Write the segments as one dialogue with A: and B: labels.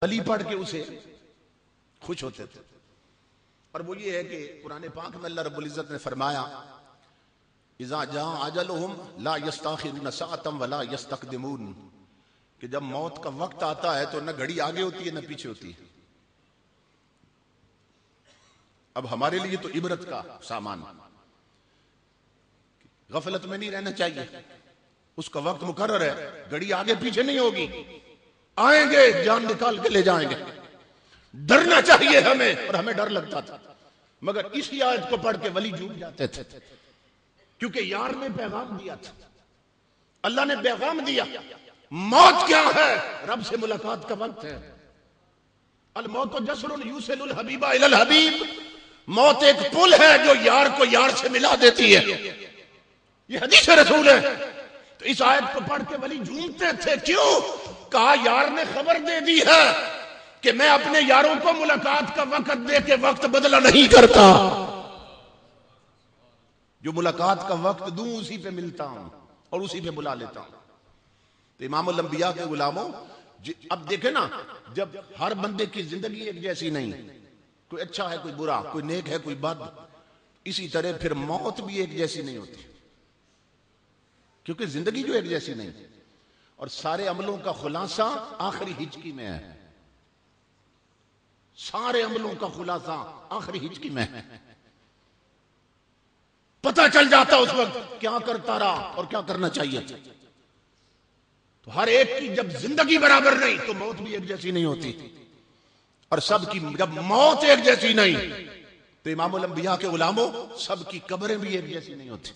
A: ولی پڑھ کے اسے خوش ہوتے تھے. اور وہ یہ ہے کہ قرآن پاک میں اللہ رب العزت نے فرمایا اذا جاء اجلهم لا يستاخرون ساعة ولا يستقدمون، کہ جب موت کا وقت آتا ہے تو نہ گھڑی آگے ہوتی ہے نہ پیچھے ہوتی ہے. اب ہمارے لیے تو عبرت کا سامان، غفلت میں نہیں رہنا چاہیے. اس کا وقت مقرر ہے، گھڑی آگے پیچھے نہیں ہوگی، آئیں گے جان نکال کے لے جائیں گے. ڈرنا چاہیے ہمیں، اور ہمیں ڈر لگتا تھا، مگر اسی آیت کو پڑھ کے ولی جھوم جاتے تھے، کیونکہ یار نے پیغام دیا تھا. اللہ نے پیغام دیا موت کیا ہے؟ رب سے ملاقات کا وقت ہے. الموت جسر یوصل الحبیب الی الحبیب، موت ایک پل ہے جو یار کو یار سے ملا دیتی ہے. یہ حدیث رسول ہے. تو اس آیت کو پڑھ کے ولی جھومتے تھے. کیوں؟ کہا یار نے خبر دے دی ہے کہ میں اپنے یاروں کو ملاقات کا وقت دے کے وقت بدلہ نہیں کرتا، جو ملاقات کا وقت دوں اسی پہ ملتا ہوں اور اسی پہ بلا لیتا ہوں. تو امام الانبیاء کے غلاموں، اب دیکھیں نا، جب ہر بندے کی زندگی ایک جیسی نہیں، کوئی اچھا ہے کوئی برا، کوئی نیک ہے کوئی بد، اسی طرح پھر موت بھی ایک جیسی نہیں ہوتی، کیونکہ زندگی جو ایک جیسی نہیں. اور سارے عملوں کا خلاصہ آخری ہجکی میں ہے. سارے عملوں کا خلاصہ آخری ہجکی میں ہے. پتہ چل جاتا اس وقت کیا کرتا رہا اور کیا کرنا چاہیے. تو ہر ایک کی جب زندگی برابر نہیں تو موت بھی ایک جیسی نہیں ہوتی. اور سب کی جب موت ایک جیسی نہیں تو امام الانبیاء کے غلاموں سب کی قبریں بھی ایک جیسی نہیں ہوتی.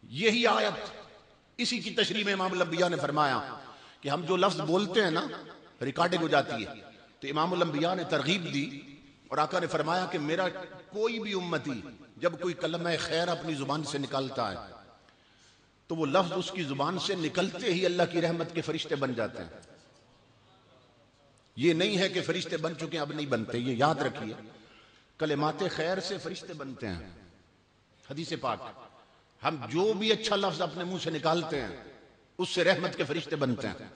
A: یہی آیت، اسی کی تشریح میں امام الانبیاء نے فرمایا کہ ہم جو لفظ بولتے ہیں نا ریکارڈنگ ہو جاتی ہے. تو امام الانبیاء نے ترغیب دی اور آقا نے فرمایا کہ میرا کوئی بھی امتی جب کوئی کلمہ خیر اپنی زبان سے نکالتا ہے تو وہ لفظ اس کی زبان سے نکلتے ہی اللہ کی رحمت کے فرشتے بن جاتے ہیں. یہ نہیں ہے کہ فرشتے بن چکے اب نہیں بنتے، یہ یاد رکھیے. کلمات خیر سے فرشتے بنتے ہیں. حدیث پاک، ہم جو بھی اچھا لفظ اپنے منہ سے نکالتے ہیں اس سے رحمت کے فرشتے بنتے ہیں.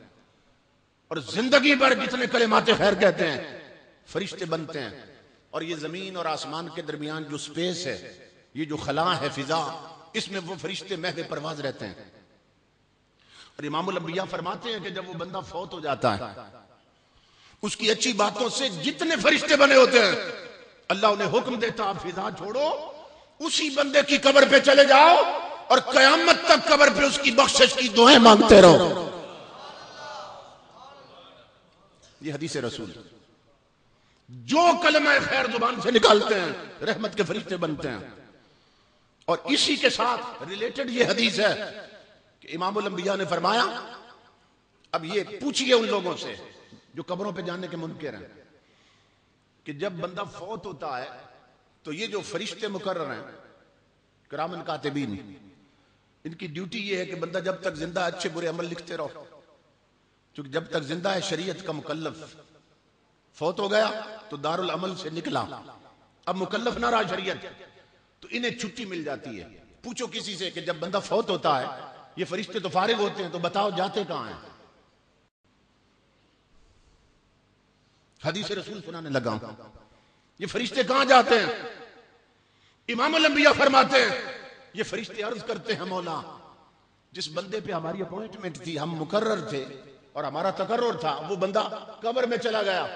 A: اور زندگی بھر جتنے کلمات خیر کہتے ہیں فرشتے بنتے ہیں. اور یہ زمین اور آسمان کے درمیان جو سپیس ہے، یہ جو خلا ہے، فضا، اس میں وہ فرشتے محو پرواز رہتے ہیں. اور امام الانبیاء فرماتے ہیں کہ جب وہ بندہ فوت ہو جاتا ہے اس کی اچھی باتوں سے جتنے فرشتے بنے ہوتے ہیں اللہ انہیں حکم دیتا آپ فضا چھوڑو، اسی بندے کی قبر پہ چلے جاؤ اور قیامت تک قبر پہ اس کی بخشش کی دعائیں مانگتے رہو. یہ حدیث رسول. جو کلمہ خیر زبان سے نکالتے ہیں رحمت کے فرشتے بنتے ہیں. اور اسی کے ساتھ ریلیٹڈ یہ حدیث ہے کہ امام الانبیاء نے فرمایا، اب یہ پوچھئے ان لوگوں سے جو قبروں پہ جانے کے منکر ہیں، کہ جب بندہ فوت ہوتا ہے تو یہ جو فرشتے مقرر ہیں کرامن کاتبین، ان کی ڈیوٹی یہ ہے کہ بندہ جب تک زندہ اچھے برے عمل لکھتے رہو، کیونکہ جب تک زندہ ہے شریعت کا مکلف. فوت ہو گیا تو دار العمل سے نکلا، اب مکلف نہ رہا شریعت، تو انہیں چھٹی مل جاتی ہے. پوچھو کسی سے کہ جب بندہ فوت ہوتا ہے یہ فرشتے تو فارغ ہوتے ہیں تو بتاؤ جاتے کہاں ہیں؟ حدیث رسول سنانے لگا. یہ فرشتے کہاں جاتے ہیں؟ امام الانبیاء فرماتے ہیں یہ فرشتے عرض کرتے ہیں مولا جس بندے پہ ہماری اپوائنٹمنٹ تھی، ہم مقرر تھے اور ہمارا تقرر تھا، وہ بندہ قبر میں چلا گیا،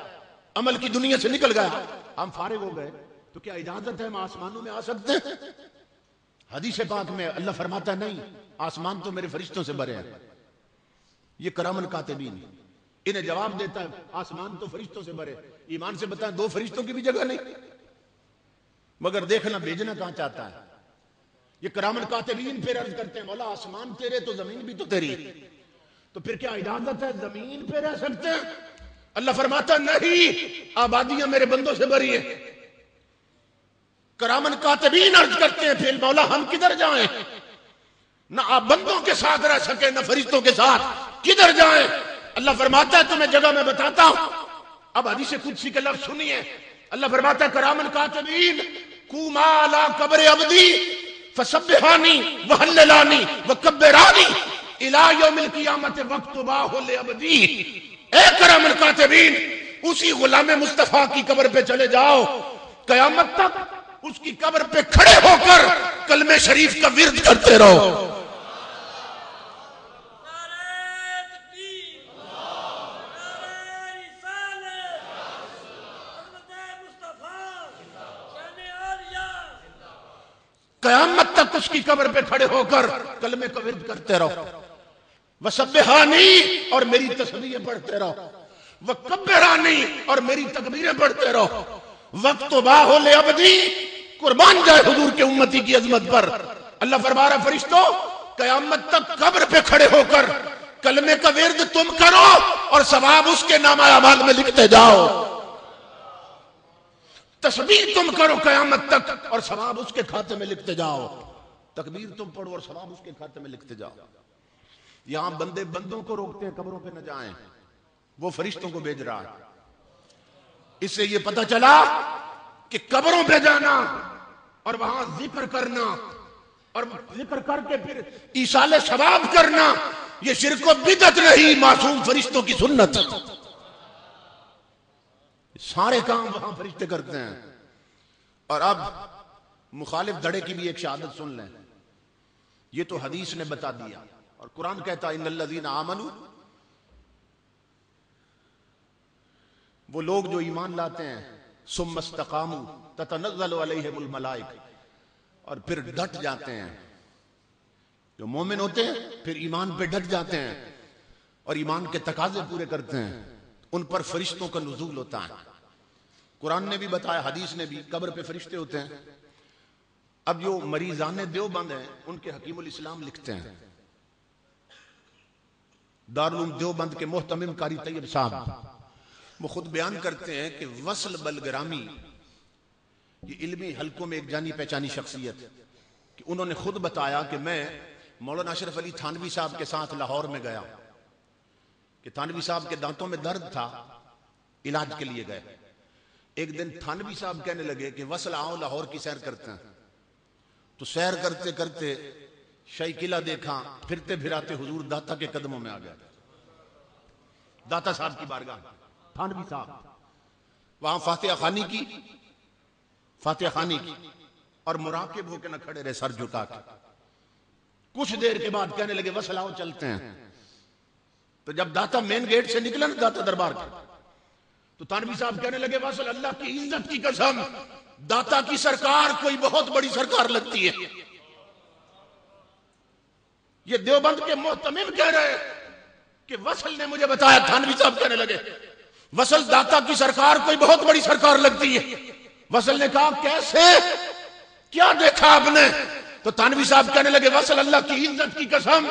A: عمل کی دنیا سے نکل گیا، ہم فارغ ہو گئے، تو کیا اجازت ہے ہم آسمانوں میں آ سکتے ہیں؟ حدیث پاک میں اللہ فرماتا ہے نہیں، آسمان تو میرے فرشتوں سے بھرے ہیں. یہ کرامن کاتبین انہیں جواب دیتا ہے آسمان تو فرشتوں سے بھرے. ایمان سے بتائیں دو فرشتوں کی بھی جگہ نہیں، مگر دیکھنا بھیجنا کہاں چاہتا ہے. یہ کرامن کاتبین پھر عرض کرتے ہیں مولا آسمان تیرے تو زمین بھی تو تیری، تو پھر کیا اجازت ہے زمین پہ رہ سکتے ہیں؟ اللہ فرماتا نہیں، آبادیاں میرے بندوں سے بھری ہیں. کرامن کاتبین عرض کرتے ہیں پھر مولا ہم کدھر جائیں؟ نہ آپ بندوں کے ساتھ رہ سکے نہ فرشتوں کے ساتھ، کدھر جائیں؟ اللہ فرماتا ہے تمہیں جگہ میں بتاتا ہوں. اب حدیث قدسی کے لفظ سنیے. اللہ فرماتا ہے کرامن کاتبین قوما علی قبر عبدی فسبحانی وحللانی وکبرانی الی یوم القیامت واکتباہ لعبدی. اے کرام الکاتبین اسی غلام مصطفیٰ کی قبر پہ چلے جاؤ، قیامت تک اس کی قبر پہ کھڑے ہو کر کلمہ شریف کا ورد کرتے رہو۔ قیامت تک اس کی قبر پہ کھڑے ہو کر کلمے کا ورد کرتے رہو، وسبحانی اور میری تسبیحیں پڑھتے رہو، وکبرانی اور میری تکبیریں پڑھتے رہو، وقت باہو لے عبدی قربان جائے حضور کے امتی کی عظمت پر۔ اللہ فرما رہا فرشتوں قیامت تک قبر پہ کھڑے ہو کر کلمے کا ورد تم کرو اور ثواب اس کے نامہ اعمال میں لکھتے جاؤ، تسبیح تم کرو قیامت تک اور ثواب اس کے کھاتے میں لکھتے جاؤ، تکبیر تم پڑھو اور ثواب اس کے کھاتے میں لکھتے جاؤ۔ یہاں بندے بندوں کو روکتے ہیں قبروں پہ نہ جائیں، وہ فرشتوں کو بھیج رہا ہے۔ اس سے یہ پتہ چلا کہ قبروں پہ جانا اور وہاں ذکر کرنا اور ذکر کر کے پھر ایصال ثواب کرنا یہ شرک و بدعت نہیں، معصوم فرشتوں کی سنت۔ سارے کام وہاں فرشتے کرتے ہیں۔ اور اب مخالف دھڑے کی بھی ایک شہادت سن لیں، یہ تو حدیث نے بتا دیا اور قرآن کہتا ہے ان الذین آمنوا، وہ لوگ جو ایمان لاتے ہیں، ثم استقاموا تتنزل علیہم الملائکہ، اور پھر ڈٹ جاتے ہیں، جو مومن ہوتے ہیں پھر ایمان پہ ڈٹ جاتے ہیں اور ایمان کے تقاضے پورے کرتے ہیں، ان پر فرشتوں کا نزول ہوتا ہے۔ قرآن نے بھی بتایا، حدیث نے بھی، قبر پہ فرشتے ہوتے ہیں۔ اب جو مریضان دیوبند ہیں ان کے حکیم الاسلام لکھتے ہیں، دارالعلوم دیوبند کے محتمم قاری طیب صاحب، وہ خود بیان کرتے ہیں کہ وصل بلگرامی یہ علمی حلقوں میں ایک جانی پہچانی شخصیت، کہ انہوں نے خود بتایا کہ میں مولانا اشرف علی تھانوی صاحب کے ساتھ لاہور میں گیا کہ تھانوی صاحب کے دانتوں میں درد تھا، علاج کے لیے گئے۔ ایک دن تھانوی صاحب کہنے لگے کہ وصل آؤ لاہور کی سیر کرتے ہیں، تو سیر کرتے کرتے شاہی قلعہ دیکھا، پھرتے پھراتے حضور داتا کے قدموں میں آ گیا، داتا صاحب کی بارگاہ، تھانوی صاحب وہاں فاتحہ خانی کی اور مراقب ہو کے نہ کھڑے رہے سر جھکا کے۔ کچھ دیر کے بعد کہنے لگے وصل آؤ چلتے ہیں۔ تو جب داتا مین گیٹ سے نکلا نا داتا دربار کے، تو تھانوی صاحب کہنے لگے وصل اللہ کی عزت کی قسم داتا کی سرکار کوئی بہت بڑی سرکار لگتی ہے۔ یہ دیوبند کے محتمم کہہ رہے کہ وصل نے مجھے بتایا، تھانوی صاحب کہنے لگے وصل داتا کی سرکار کوئی بہت بڑی سرکار لگتی ہے۔ وصل نے کہا کیسے، کیا دیکھا آپ نے؟ تو تھانوی صاحب کہنے لگے وصل اللہ کی عزت کی قسم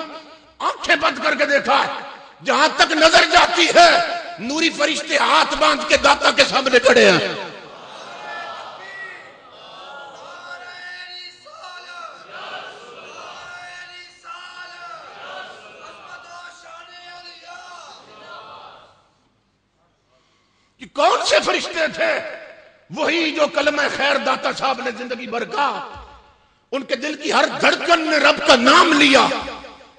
A: آنکھیں بند کر کے دیکھا ہے، جہاں تک نظر جاتی ہے نوری فرشتے ہاتھ باندھ کے داتا کے سامنے کھڑے ہیں۔ کہ کون سے فرشتے تھے؟ وہی جو کلمہ خیر داتا صاحب نے زندگی بھر کہا، ان کے دل کی ہر دھڑکن نے رب کا نام لیا،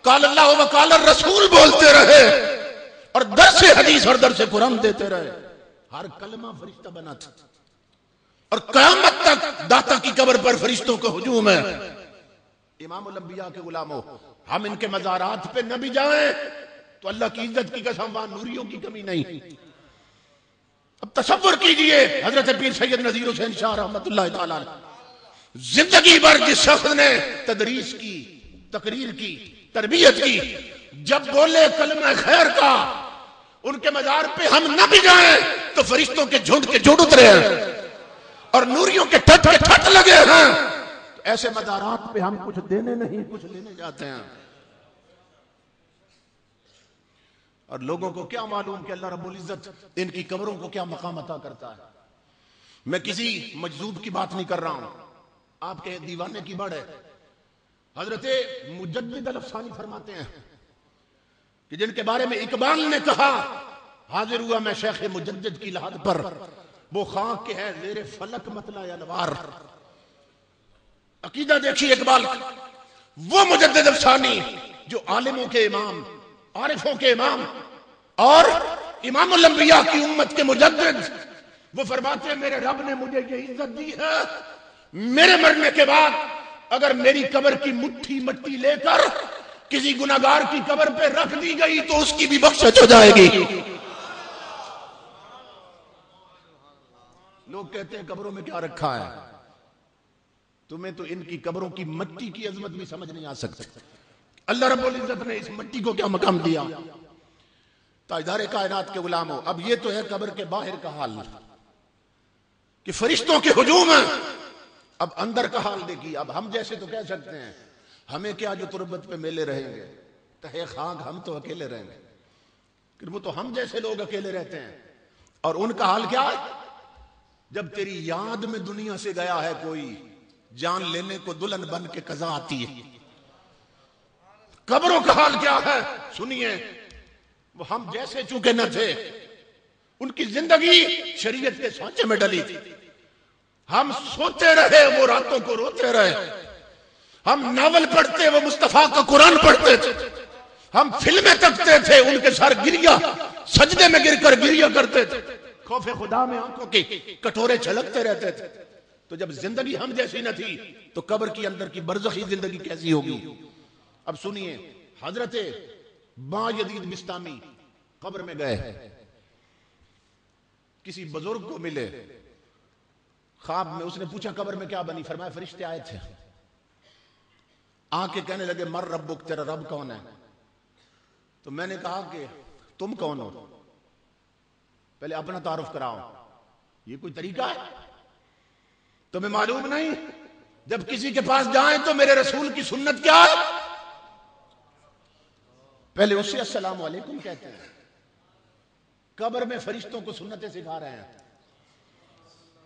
A: قال اللہ و قال الرسول بولتے رہے اور درس حدیث اور درس قرآن دیتے رہے، ہر کلمہ فرشتہ بنا تھا۔ اور قیامت تک داتا کی قبر پر فرشتوں کا ہجوم ہے۔ امام الانبیاء کے غلاموں، ہم ان کے مزارات پہ نہ بھی جائیں تو اللہ کی عزت کی قسم وہاں نوریوں کی کمی نہیں۔ اب تصور کیجئے حضرت پیر سید نذیر حسین شاہ رحمت اللہ تعالی زندگی بھر جس شخص نے تدریس کی، تقریر کی، تربیت کی، جب بولے کلمہ خیر کا ان کے مزار پہ ہم نہ بھی جائیں تو فرشتوں کے جھنڈ کے جھنڈ اترے ہیں اور نوریوں کے ٹھٹ کے ٹھٹ لگے ہیں۔ تو ایسے مزارات پہ ہم کچھ دینے نہیں کچھ لینے جاتے ہیں۔ اور لوگوں کو کیا معلوم کہ اللہ رب العزت ان کی قبروں کو کیا مقام عطا کرتا ہے۔ میں کسی مجذوب کی بات نہیں کر رہا ہوں، آپ کے دیوانے کی بڑھ ہے۔ حضرت مجدد الافسانی فرماتے ہیں کہ جن کے بارے میں اقبال نے کہا حاضر ہوا میں شیخ مجدد کی لحد پر، وہ خاک کے ہے زیر فلک مطلع انوار۔ عقیدہ دیکھیے اقبال کا، وہ مجدد افسانی جو عالموں کے امام، عارفوں کے امام اور امام الانبیاء کی امت کے مجدد، وہ فرماتے ہیں میرے رب نے مجھے یہ عزت دی ہے، میرے مرنے کے بعد اگر میری قبر کی مٹھی مٹی لے کر کسی گناہگار کی قبر پہ رکھ دی گئی تو اس کی بھی بخشش ہو جائے گی۔ لوگ کہتے ہیں قبروں میں کیا رکھا ہے، تمہیں تو ان کی قبروں کی مٹی کی عظمت بھی سمجھ نہیں آ سکتی۔ اللہ رب العزت نے اس مٹی کو کیا مقام دیا۔ تاجدار کائنات کے غلاموں، اب یہ تو ہے قبر کے باہر کا حال کہ فرشتوں کے ہجوم ہیں، اب اندر کا حال دیکھیے۔ اب ہم جیسے تو کہہ سکتے ہیں ہمیں کیا جو تربت پہ میلے رہیں گے، تہے خاک ہم تو اکیلے رہیں گے، کہ وہ تو ہم جیسے لوگ اکیلے رہتے ہیں۔ اور ان کا حال کیا ہے؟ جب تیری یاد میں دنیا سے گیا ہے کوئی، جان لینے کو دلہن بن کے قضا آتی ہے۔ قبروں کا حال کیا ہے سنیے، وہ ہم جیسے چونکہ نہ تھے، ان کی زندگی شریعت کے سانچے میں ڈلی تھی۔ ہم سوتے رہے وہ راتوں کو روتے رہے، ہم ناول پڑھتے وہ مصطفیٰ کا قرآن پڑھتے تھے، ہم فلمیں تکتے تھے ان کے سر گریا سجدے میں گر کر گریا کرتے تھے، خوف خدا میں آنکھوں کے کٹورے چھلکتے رہتے تھے۔ تو جب زندگی ہم جیسی نہ تھی تو قبر کی اندر کی برزخی زندگی کیسی ہوگی؟ اب سنیے، حضرت با یزید بستامی قبر میں گئے، کسی بزرگ کو ملے خواب میں، اس نے پوچھا قبر میں کیا بنی؟ فرمایا فرشتے آئے تھے، آ کے کہنے لگے مر ربک، تیرا رب کون ہے؟ تو میں نے کہا کہ تم کون ہو؟ پہلے اپنا تعارف کراؤ۔ یہ کوئی طریقہ ہے؟ تمہیں معلوم نہیں جب کسی کے پاس جائیں تو میرے رسول کی سنت کیا ہے؟ پہلے اس سے السلام علیکم کہتے ہیں۔ قبر میں فرشتوں کو سنتیں سکھا رہے ہیں،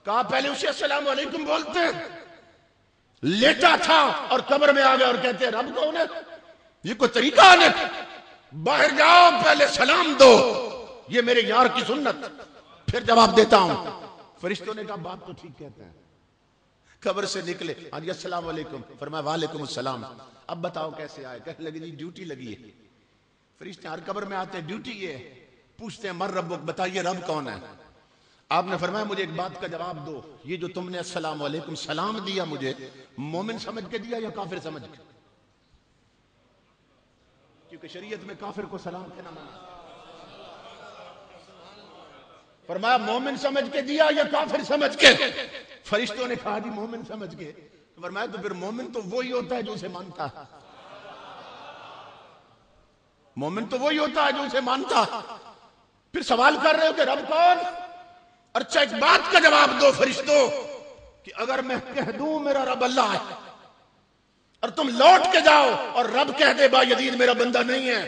A: کہا پہلے اسے السلام علیکم بولتے ہیں۔ لیٹا تھا اور قبر میں آ گیا اور کہتے ہیں رب کون ہے؟ یہ کوئی طریقہ ہے؟ باہر جاؤ پہلے سلام دو، یہ میرے یار کی سنت، پھر جواب دیتا ہوں۔ فرشتوں نے کہا بات تو ٹھیک کہتے ہیں۔ قبر سے نکلے، ہاں جی السلام علیکم، فرمایا وعلیکم السلام، اب بتاؤ کیسے آئے؟ کہنے لگے جی ڈیوٹی لگی ہے۔ فرشتے ہر قبر میں آتے ہیں، ڈیوٹی یہ ہے، پوچھتے ہیں مر ربک، بتائیے رب کون ہے؟ آپ نے فرمایا مجھے ایک بات کا جواب دو، یہ جو تم نے السلام علیکم سلام دیا مجھے، مومن سمجھ کے دیا یا کافر سمجھ کے؟ کیونکہ شریعت میں کافر کو سلام کہنا منع۔ فرمایا مومن سمجھ کے دیا یا کافر سمجھ کے؟ فرشتوں نے کہا جی مومن سمجھ کے۔ فرمایا تو پھر مومن تو وہی ہوتا ہے جو اسے مانتا ہے، مومن تو وہی ہوتا ہے جو اسے مانتا۔ پھر سوال کر رہے ہو کہ رب کون؟ اچھا ایک بات کا جواب دو فرشتوں، کہ اگر میں کہہ دوں میرا رب اللہ ہے اور تم لوٹ کے جاؤ اور رب کہہ دے با یزید میرا بندہ نہیں ہے،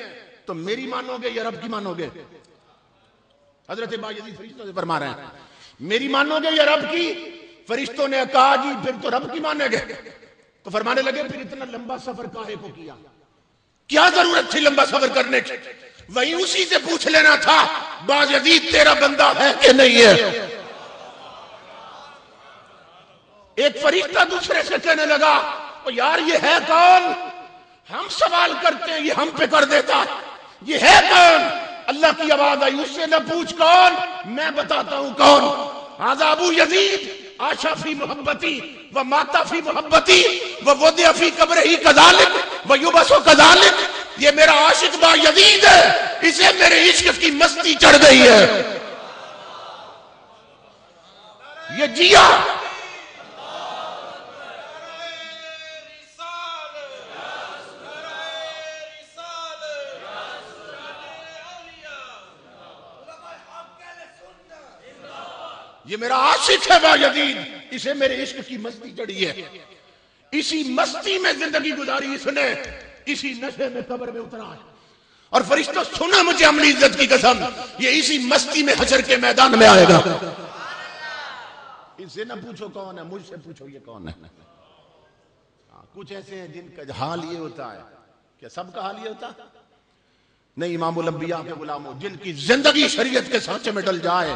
A: تو میری مانو گے یا رب کی مانو گے؟ حضرت با یزید فرشتوں سے فرما رہے ہیں میری مانو گے یا رب کی؟ فرشتوں نے کہا جی پھر تو رب کی مانیں گے۔ تو فرمانے لگے پھر اتنا لمبا سفر کاہے کو کیا؟ کیا ضرورت تھی لمبا سفر کرنے کی؟ وہی اسی سے پوچھ لینا تھا با یزید تیرا بندہ ہے کہ نہیں ہے۔ ایک فرشتہ دوسرے سے کہنے لگا یار یہ ہے کون؟ ہم سوال کرتے ہیں یہ ہم پہ کر دیتا، یہ ہے کون؟ اللہ کی آواز آئی اس سے نہ پوچھ کون، میں بتاتا ہوں کون۔ ھذا ابو یزید عاش فی محبتی و مات فی محبتی و وضع فی قبرہ کذالک و یبعث کذالک، یہ میرا عاشق با یزید ہے، اسے میرے عشق کی مستی چڑھ گئی ہے، یہ جیا۔ یہ میرا عاشق ہے با یزید، اسے میرے عشق کی مستی چڑھی ہے، اسی مستی میں زندگی گزاری اس نے، اسی نشے میں قبر میں اترا ہے۔ اور فرشتوں سنا مجھے عملی عزت کی قسم، یہ اسی مستی میں حشر کے میدان میں آئے گا۔ ان سے نہ پوچھو کون ہے، مجھ سے پوچھو یہ کون ہے۔ کچھ ایسے ہیں جن کا حال یہ ہوتا ہے، کیا سب کا حال یہ ہوتا ہے؟ نہیں، امام الانبیاء کے غلاموں جن کی زندگی شریعت کے سانچے میں ڈل جائے،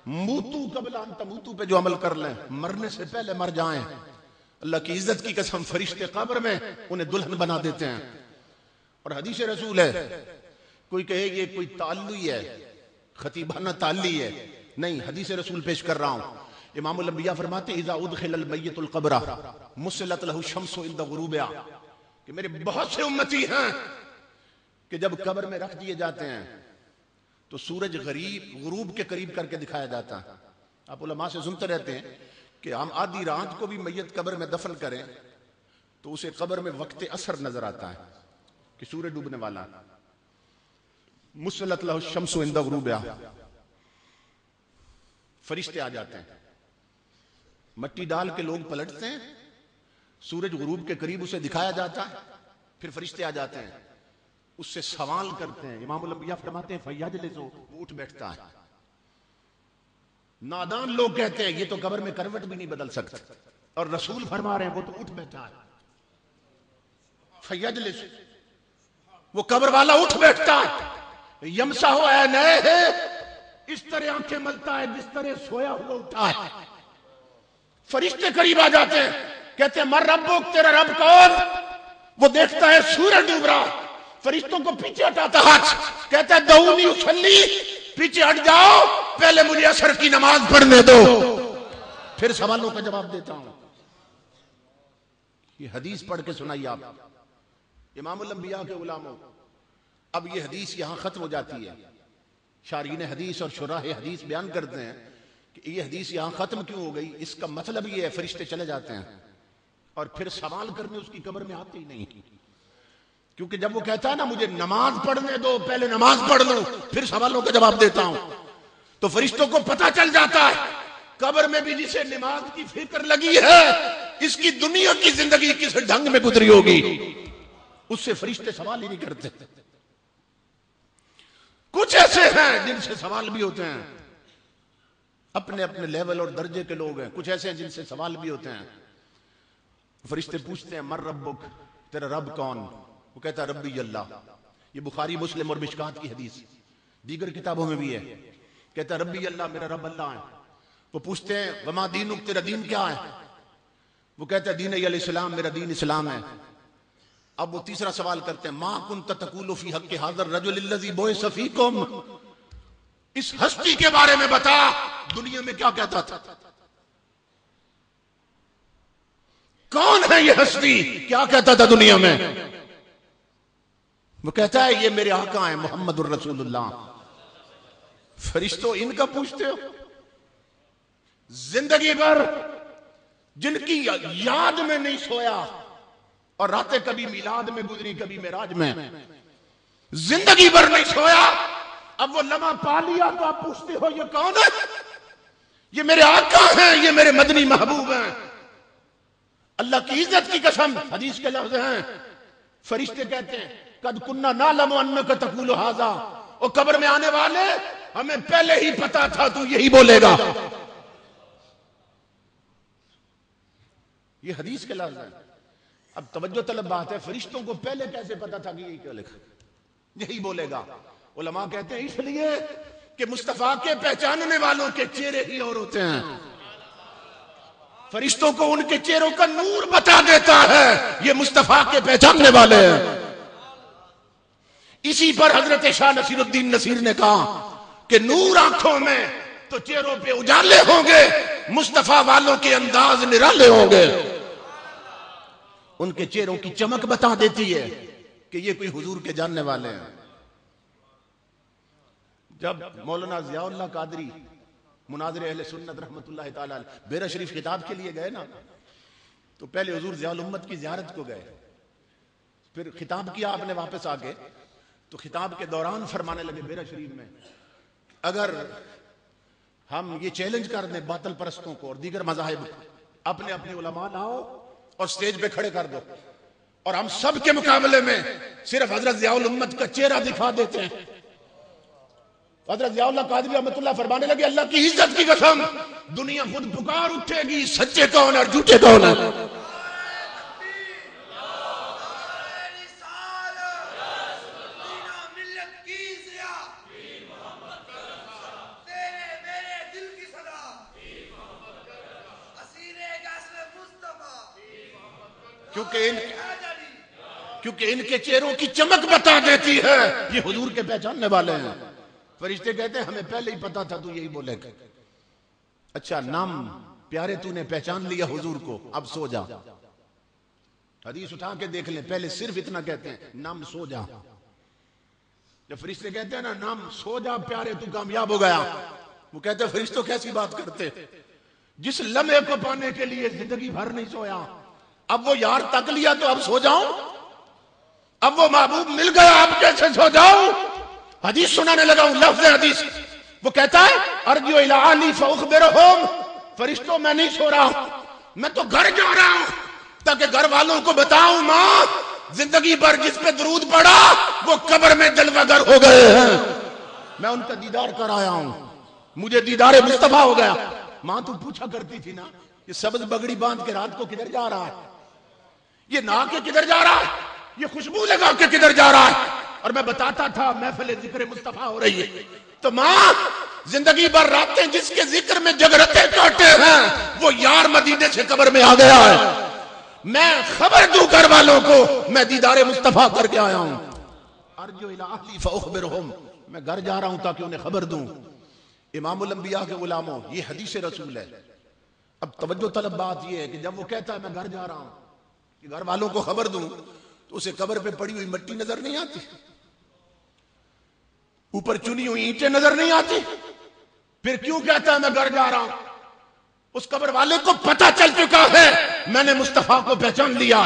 A: موتو قبل ان تموتو پہ جو عمل کر لیں، مرنے سے پہلے مر جائیں، اللہ کی عزت کی قسم فرشتے قبر میں انہیں دلہن بنا دیتے ہیں۔ اور حدیث رسول ہے، کوئی کہے یہ کوئی تعلق ہے، خطیبانہ تعلی ہے، نہیں، حدیث رسول پیش کر رہا ہوں۔ امام الانبیاء فرماتے ہیں اذا ادخل المیت القبر مسلط له الشمس عند غروبها، کہ میرے بہت سے امتی ہیں کہ جب قبر میں رکھ دیے جاتے ہیں تو سورج غروب کے قریب کر کے دکھایا جاتا ہے۔ آپ علماء سے سنتے رہتے ہیں کہ ہم آدھی رات کو بھی میت قبر میں دفن کریں تو اسے قبر میں وقت عصر نظر آتا ہے کہ سورج ڈوبنے والا ہے۔ مسلط له الشمس عند غروبها، فرشتے آ جاتے ہیں، مٹی ڈال کے لوگ پلٹتے ہیں، سورج غروب کے قریب اسے دکھایا جاتا ہے، پھر فرشتے آ جاتے ہیں، اس سے سوال کرتے ہیں۔ امام الانبیاء فرماتے ہیں فیجلس، وہ اٹھ بیٹھتا ہے۔ نادان لوگ کہتے ہیں یہ تو قبر میں کروٹ بھی نہیں بدل سکتا، اور رسول فرما رہے ہیں وہ تو اٹھ بیٹھا ہے۔ فیجلس، وہ قبر والا اٹھ بیٹھتا ہے، یمسح عینیہ، اس طرح آنکھیں ملتا ہے جس طرح سویا ہوا اٹھا ہے۔ فرشتے قریب آ جاتے ہیں، کہتے ہیں من ربک، تیرا رب کون؟ وہ دیکھتا ہے سورج ڈوب رہا، فرشتوں کو پیچھے ہٹاتا ہاتھ، کہتا ہے دعونی اصلی، پیچھے ہٹ جاؤ، پہلے مجھے عصر کی نماز پڑھنے دو، پھر سوالوں کا جواب دیتا ہوں۔ یہ حدیث پڑھ کے سنائیے آپ امام الانبیاء کے غلاموں۔ اب یہ حدیث یہاں ختم ہو جاتی ہے۔ شارحین حدیث اور شراح حدیث بیان کرتے ہیں کہ یہ حدیث یہاں ختم کیوں ہو گئی، اس کا مطلب یہ ہے فرشتے چلے جاتے ہیں اور پھر سوال کرنے اس کی قبر میں آتے ہی نہیں، کیونکہ جب وہ کہتا ہے نا مجھے نماز پڑھنے دو، پہلے نماز پڑھ لوں پھر سوالوں کا جواب دیتا ہوں، تو فرشتوں کو پتہ چل جاتا ہے قبر میں بھی جسے نماز کی فکر لگی ہے، اس کی دنیا کی زندگی کس ڈھنگ میں گزری ہوگی، اس سے فرشتے سوال ہی نہیں کرتے۔ کچھ ایسے ہیں جن سے سوال بھی ہوتے ہیں، اپنے اپنے لیول اور درجے کے لوگ ہیں، کچھ ایسے ہیں جن سے سوال بھی ہوتے ہیں۔ فرشتے پوچھتے ہیں من ربک، تیرا رب کون؟ وہ کہتا ہے ربی اللہ۔ یہ بخاری مسلم اور مشکات کی حدیث، دیگر کتابوں میں بھی ہے، کہتا ہے ربی اللہ، میرا رب اللہ ہے۔ وہ پوچھتے ہیں وما دینک، تیرا دین کیا ہے؟ وہ کہتا ہے دین الاسلام، میرا دین اسلام ہے۔ اب وہ تیسرا سوال کرتے ہیں ما کنت تقول فی حق ھذا الرجل الذی بعث فیکم، اس ہستی کے بارے میں بتا، دنیا میں کیا کہتا تھا؟ کون ہے یہ ہستی، کیا کہتا تھا دنیا میں؟ وہ کہتا ہے یہ میرے آقا ہیں محمد الرسول اللہ۔ فرشتوں ان کا پوچھتے ہو؟ زندگی بھر جن کی یاد میں نہیں سویا، اور راتیں کبھی میلاد میں گزری کبھی معراج میں، زندگی بھر نہیں سویا، اب وہ لمحہ پا لیا تو آپ پوچھتے ہو یہ کون ہے؟ یہ میرے آقا ہیں، یہ میرے مدنی محبوب ہیں۔ اللہ کی عزت کی قسم، حدیث کے لفظ ہیں، فرشتے کہتے ہیں قد کننا نعلم انک تقول ھذا، اور قبر میں آنے والے ہمیں پہلے ہی پتا تھا تو یہی بولے گا۔ یہ حدیث کے لفظ ہیں۔ اب توجہ طلب بات ہے، فرشتوں کو پہلے کیسے پتا تھا کہ یہی کیا لکھا، یہی بولے گا؟ علماء کہتے ہیں اس لیے کہ مصطفیٰ کے پہچاننے والوں کے چہرے ہی اور ہوتے ہیں، فرشتوں کو ان کے چہروں کا نور بتا دیتا ہے یہ مصطفیٰ کے پہچاننے والے ہیں۔ اسی پر حضرت شاہ نصیر الدین نصیر نے کہا کہ نور آنکھوں میں تو چہروں پہ اجالے ہوں گے، مصطفیٰ والوں کے انداز نرالے ہوں گے، ان کے چہروں کی چمک بتا دیتی ہے کہ یہ کوئی حضور کے جاننے والے ہیں۔ جب مولانا ضیاء اللہ قادری مناظر اہل سنت رحمت اللہ تعالی بیرہ شریف خطاب کے لیے گئے نا، تو پہلے حضور ضیاء الامت کی زیارت کو گئے، پھر خطاب کیا آپ نے واپس آ کے، تو خطاب کے دوران فرمانے لگے بیرہ شریف میں اگر ہم یہ چیلنج کر دیں باطل پرستوں کو اور دیگر مذاہب کو، اپنے اپنے علماء لاؤ اور سٹیج پہ کھڑے کر دو، اور ہم سب کے مقابلے میں صرف حضرت ضیاء الامت کا چہرہ دکھا دیتے ہیں۔ حضرت ضیاء اللہ قادری رحمت اللہ فرمانے لگے اللہ کی عزت کی قسم، دنیا خود پکار اٹھے گی سچے کون اور جھوٹے کون ہیں۔ کیونکہ ان کے چہروں کی چمک بتا دیتی ہے یہ حضور کے پہچاننے والے ہیں۔ فرشتے کہتے ہیں ہمیں پہلے ہی پتا تھا تو یہی بولے گا. اچھا نام پیارے تو نے پہچان لیا حضور کو, اب سو جا. حدیث اٹھا کے دیکھ لیں, پہلے صرف اتنا کہتے ہیں نام سو جا. جب فرشتے کہتے ہیں نا نام سو جا پیارے تو کامیاب ہو گیا, وہ کہتے ہیں فرشتوں کیسی بات کرتے, جس لمحے کو پانے کے لیے زندگی بھر نہیں سویا, اب وہ یار تک لیا تو اب سو جاؤں, اب وہ محبوب مل گیا اب کیسے سو جاؤں. حدیث سنانے لگا ہوں, لفظ حدیث. وہ کہتا ہے ارجو الی اہلی فاخبرہم, فرشتوں میں نہیں سو رہا ہوں, میں تو گھر جا رہا ہوں تاکہ گھر والوں کو بتاؤں ماں زندگی بھر جس پہ درود پڑا وہ قبر میں جلوہ گر ہو گئے ہیں, میں ان کا دیدار کر آیا ہوں, مجھے دیدار مصطفیٰ ہو گیا. ماں تو پوچھا کرتی تھی نا یہ سبز بگڑی باندھ کے رات کو کدھر جا رہا ہے, یہ نہا کے کدھر جا رہا ہے, یہ خوشبو لگا کے کدھر جا رہا ہے, اور میں بتاتا تھا محفل ذکر مصطفیٰ ہو رہی ہے. تو ماں زندگی بھر راتیں جس کے ذکر میں جگرتے کاٹے ہیں وہ یار مدینے سے قبر میں آ گیا ہے. میں خبر دوں گھر والوں کو میں دیدار مصطفیٰ کر کے آیا ہوں. ارجو الی اہلی فاخبرہم, میں گھر جا رہا ہوں تاکہ انہیں خبر دوں. امام الانبیاء کے غلاموں یہ حدیث رسول ہے. اب توجہ طلب بات یہ ہے کہ جب وہ کہتا ہے میں گھر جا رہا ہوں کہ گھر والوں کو خبر دوں, تو اسے قبر پہ پڑی ہوئی مٹی نظر نہیں آتی, اوپر چنی ہوئی اینٹیں نظر نہیں آتی, پھر کیوں کہتا ہے میں گھر جا رہا ہوں؟ اس قبر والے کو پتا چل چکا ہے میں نے مصطفیٰ کو پہچان لیا,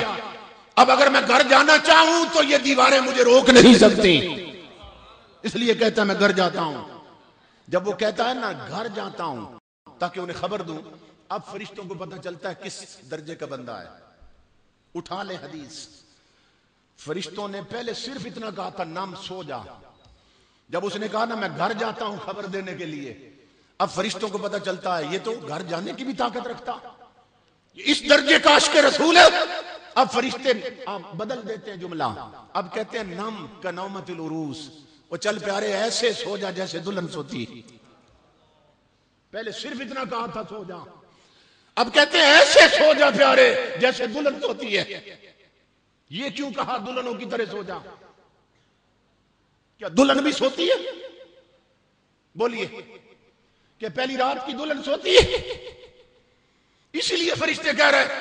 A: اب اگر میں گھر جانا چاہوں تو یہ دیواریں مجھے روک نہیں سکتی, اس لیے کہتا ہے میں گھر جاتا ہوں. جب وہ کہتا ہے نا گھر جاتا ہوں تاکہ انہیں خبر دوں, اب فرشتوں کو پتا چلتا ہے کس درجے کا بندہ ہے. اٹھا لے حدیث, فرشتوں نے پہلے صرف اتنا کہا تھا نام سو جا, جب اس نے کہا نا میں گھر جاتا ہوں خبر دینے کے لیے, اب فرشتوں کو پتا چلتا ہے یہ تو گھر جانے کی بھی طاقت رکھتا, اس درجے کا عاشق رسول ہے. اب فرشتے بدل دیتے ہیں جملہ, اب کہتے ہیں نم کا نومت العروس, وہ چل پیارے ایسے سو جا جیسے دلہن سوتی. پہلے صرف اتنا کہا تھا سو جا, اب کہتے ہیں ایسے سو جا پیارے جیسے دلہن سوتی ہے. یہ کیوں کہا دلہنوں کی طرح سو جا؟ کیا دلہن بھی سوتی ہے؟ بولیے, کہ پہلی رات کی دلہن سوتی ہے؟ اسی لیے فرشتے کہہ رہے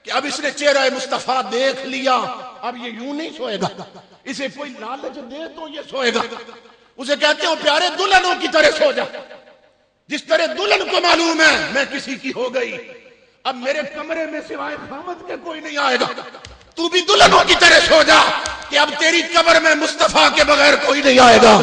A: کہ اب اس نے چہرہ مصطفیٰ دیکھ لیا, اب یہ یوں نہیں سوئے گا, اسے کوئی لالچ دے تو یہ سوئے گا. اسے کہتے ہیں پیارے دلہنوں کی طرح سو جا, جس طرح دلہن کو معلوم ہے میں کسی کی ہو گئی, اب میرے کمرے میں سوائے خامد کے کوئی نہیں آئے گا, تو بھی دلہنوں کی طرح سو جا کہ اب تیری قبر میں مصطفیٰ کے بغیر کوئی نہیں آئے گا.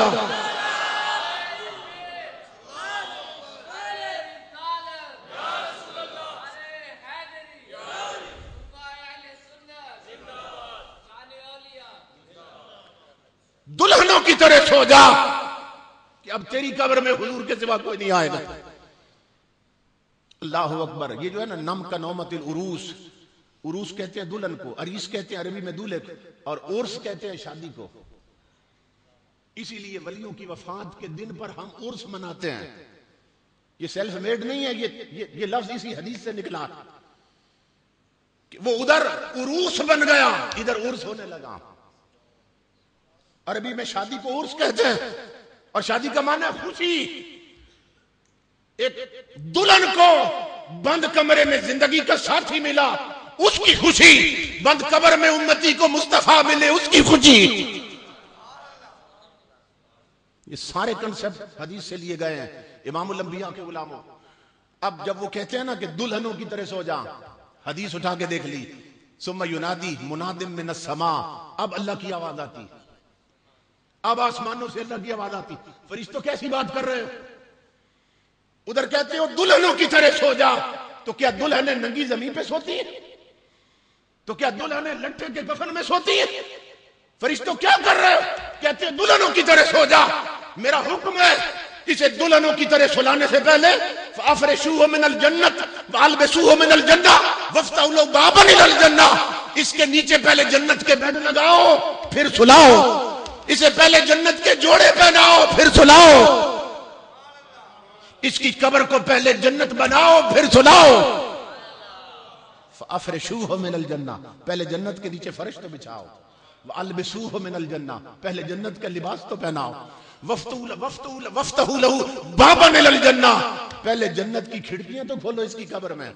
A: دلہنوں کی طرح سو جا کہ اب تیری قبر میں حضور کے سوا کوئی نہیں آئے گا. اللہ اکبر. یہ جو ہے نا نم کا نومت العروس, عروس کہتے ہیں دلہن کو, عریس کہتے ہیں عربی میں دولہے کو, اور عرس کہتے ہیں شادی کو. اسی لیے ولیوں کی وفات کے دن پر ہم عرس مناتے ہیں. یہ سیلف میڈ نہیں ہے, یہ لفظ اسی حدیث سے نکلا کہ وہ ادھر عروس بن گیا ادھر عرس ہونے لگا. عربی میں شادی کو عرس کہتے ہیں, اور شادی کا معنی ہے خوشی. ایک دلہن کو بند کمرے میں زندگی کا ساتھی ملا, اس کی خوشی, بند قبر میں امتی کو مصطفیٰ ملے اس کی خوشی. یہ سارے کنسپٹ حدیث سے لیے گئے ہیں امام الانبیاء کے غلاموں. اب جب وہ کہتے ہیں نا کہ دلہنوں کی طرح سو جا, حدیث اٹھا کے دیکھ لی, ثم ینادی منادم من السماء, اب اللہ کی آواز آتی, اب آسمانوں سے اللہ کی آواز آتی. فرشتوں کیسی بات کر رہے ہو؟ ادھر کہتے ہو دلہنوں کی طرح سو جا, تو کیا دلہنیں ننگی زمین پہ سوتی ہیں؟ تو کیا دلہنیں لٹے کے کفن میں سوتی ہیں؟ فرشتوں کیا کر رہے ہو؟ کہتے ہیں دلہنوں کی طرح سو جا, میرا حکم ہے اسے دلہنوں کی طرح سلانے سے پہلے فافرشوہ من الجنت والبسوہ من الجنہ وفتحوا له بابا الى الجنہ, اس کے نیچے پہلے جنت کے بیڈ لگاؤ پھر سلاؤ, اسے پہلے جنت کے جوڑے پہناؤ پھر سلاؤ, اس کی قبر کو پہلے جنت بناؤ پھر سلاؤ. فافرشوہ من الجنہ, پہلے جنت کے نیچے فرش تو بچھاؤ, والبسوہ من الجنہ, پہلے جنت کا لباس تو پہناؤ, وفتحوا لہ بابا من الجنہ، پہلے جنت کی کھڑکیاں تو کھولو اس کی قبر میں۔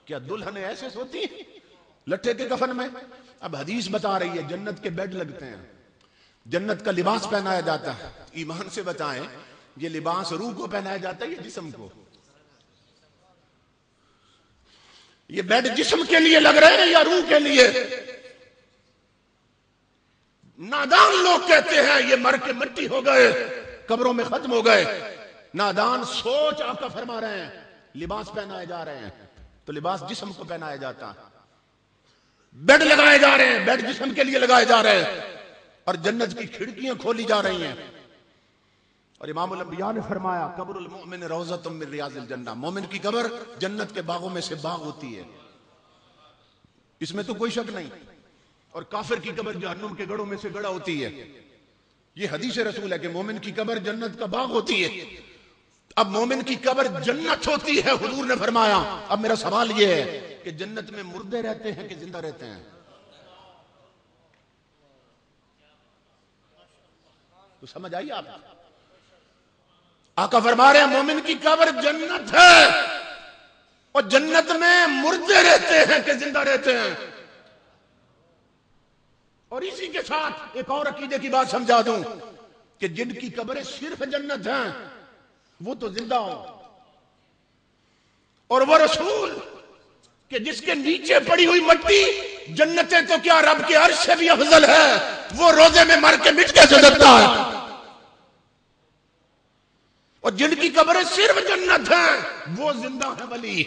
A: کیا دلہنیں ایسے سوتی ہیں لٹھے کے کفن میں؟ اب حدیث بتا رہی ہے جنت کے بیڈ لگتے ہیں، جنت کا لباس پہنایا جاتا ہے۔ ایمان سے بتائیں یہ لباس روح کو پہنایا جاتا ہے یا جسم کو؟ یہ بیڈ جسم کے لیے لگ رہے ہیں یا روح کے لیے؟ نادان لوگ کہتے ہیں یہ مر کے مٹی ہو گئے، قبروں میں ختم ہو گئے۔ نادان سوچ آقا فرما رہے ہیں لباس پہنائے جا رہے ہیں، تو لباس جسم کو پہنایا جاتا ہے، بیڈ لگائے جا رہے ہیں، بیڈ جسم کے لیے لگائے جا رہے ہیں، اور جنت کی کھڑکیاں کھولی جا رہی ہیں۔ اور امام الانبیاء نے فرمایا قبر المؤمن روضۃ من ریاض الجنہ، مومن کی قبر جنت کے باغوں میں سے باغ ہوتی ہے، اس میں تو کوئی شک نہیں۔ اور کافر کی قبر جہنم کے گڑھوں میں سے گڑھا ہوتی ہے۔ یہ حدیث رسول ہے کہ مومن کی قبر جنت کا باغ ہوتی ہے۔ اب مومن کی قبر جنت ہوتی ہے، حضور نے فرمایا اب میرا سوال یہ ہے کہ جنت میں مردے رہتے ہیں کہ زندہ رہتے ہیں؟ تو سمجھ آئی آپ؟ آقا فرما رہے ہیں مومن کی قبر جنت ہے، اور جنت میں مردے رہتے ہیں کہ زندہ رہتے ہیں؟ اور اسی کے ساتھ ایک اور عقیدے کی بات سمجھا دوں کہ جن کی قبریں صرف جنت ہیں وہ تو زندہ ہوں، اور وہ رسول کہ جس کے نیچے پڑی ہوئی مٹی جنتیں تو کیا رب کے عرش سے بھی افضل ہے، وہ روزے میں مر کے مٹ کیسے سکتا ہے؟ اور جن کی قبریں صرف جنت ہیں وہ زندہ ہے ولی،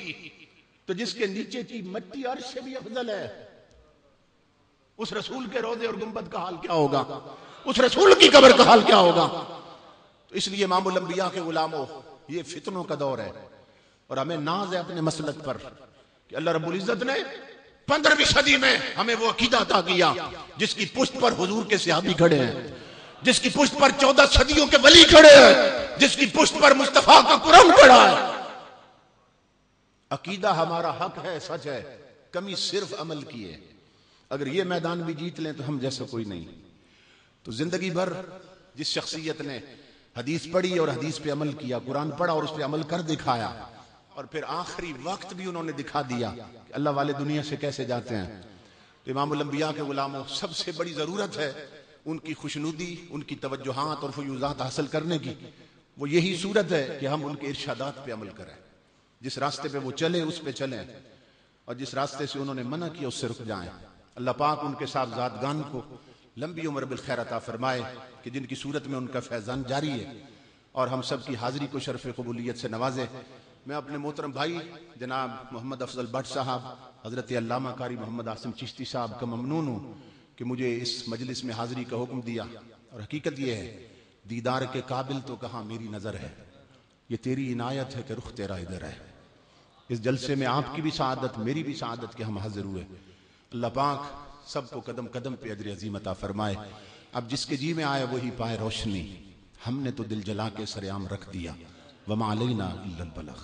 A: تو جس کے نیچے کی مٹی عرش سے بھی افضل ہے، اس رسول کے روضے اور گنبد کا حال کیا ہوگا؟ اس رسول کی قبر کا حال کیا ہوگا؟ تو اس لیے امام الانبیاء کے غلاموں یہ فتنوں کا دور ہے، اور ہمیں ناز ہے اپنے مسلک پر کہ اللہ رب العزت نے 15ویں صدی میں ہمیں وہ عقیدہ عطا کیا جس کی پشت پر حضور کے صحابی کھڑے ہیں، جس کی پشت پر 14 صدیوں کے ولی کھڑے ہیں، جس کی پشت پر مصطفیٰ کا قرآن کھڑا ہے۔ عقیدہ ہمارا حق ہے، سچ ہے، کمی صرف عمل کی ہے۔ اگر یہ میدان بھی جیت لیں تو ہم جیسا کوئی نہیں۔ تو زندگی بھر جس شخصیت نے حدیث پڑھی اور حدیث پہ عمل کیا، قرآن پڑھا اور اس پہ عمل کر دکھایا، اور پھر آخری وقت بھی انہوں نے دکھا دیا کہ اللہ والے دنیا سے کیسے جاتے ہیں، تو امام الانبیاء کے غلاموں سب سے بڑی ضرورت ہے ان کی خوشنودی، ان کی توجہات اور فیوضات حاصل کرنے کی۔ وہ یہی صورت ہے کہ ہم ان کے ارشادات پہ عمل کریں، جس راستے پہ وہ چلے اس پہ چلیں، اور جس راستے سے انہوں نے منع کیا اس سے رک جائیں۔ اللہ پاک ان کے صاحبزادگان کو لمبی عمر بالخیر عطا فرمائے کہ جن کی صورت میں ان کا فیضان جاری ہے، اور ہم سب کی حاضری کو شرف قبولیت سے نوازے۔ میں اپنے محترم بھائی جناب محمد افضل بٹ صاحب، حضرت علامہ قاری محمد عاصم چشتی صاحب کا ممنون ہوں کہ مجھے اس مجلس میں حاضری کا حکم دیا، اور حقیقت یہ ہے دیدار کے قابل تو کہاں میری نظر ہے، یہ تیری عنایت ہے کہ رخ تیرا ادھر ہے۔ اس جلسے میں آپ کی بھی سعادت، میری بھی سعادت کہ ہم حاضر ہوئے۔ اللہ پاک سب کو قدم قدم پہ اجر عظیم عطا فرمائے۔ اب جس کے جی میں آئے وہی پائے روشنی، ہم نے تو دل جلا کے سر عام رکھ دیا، وما علینا الا البلاغ۔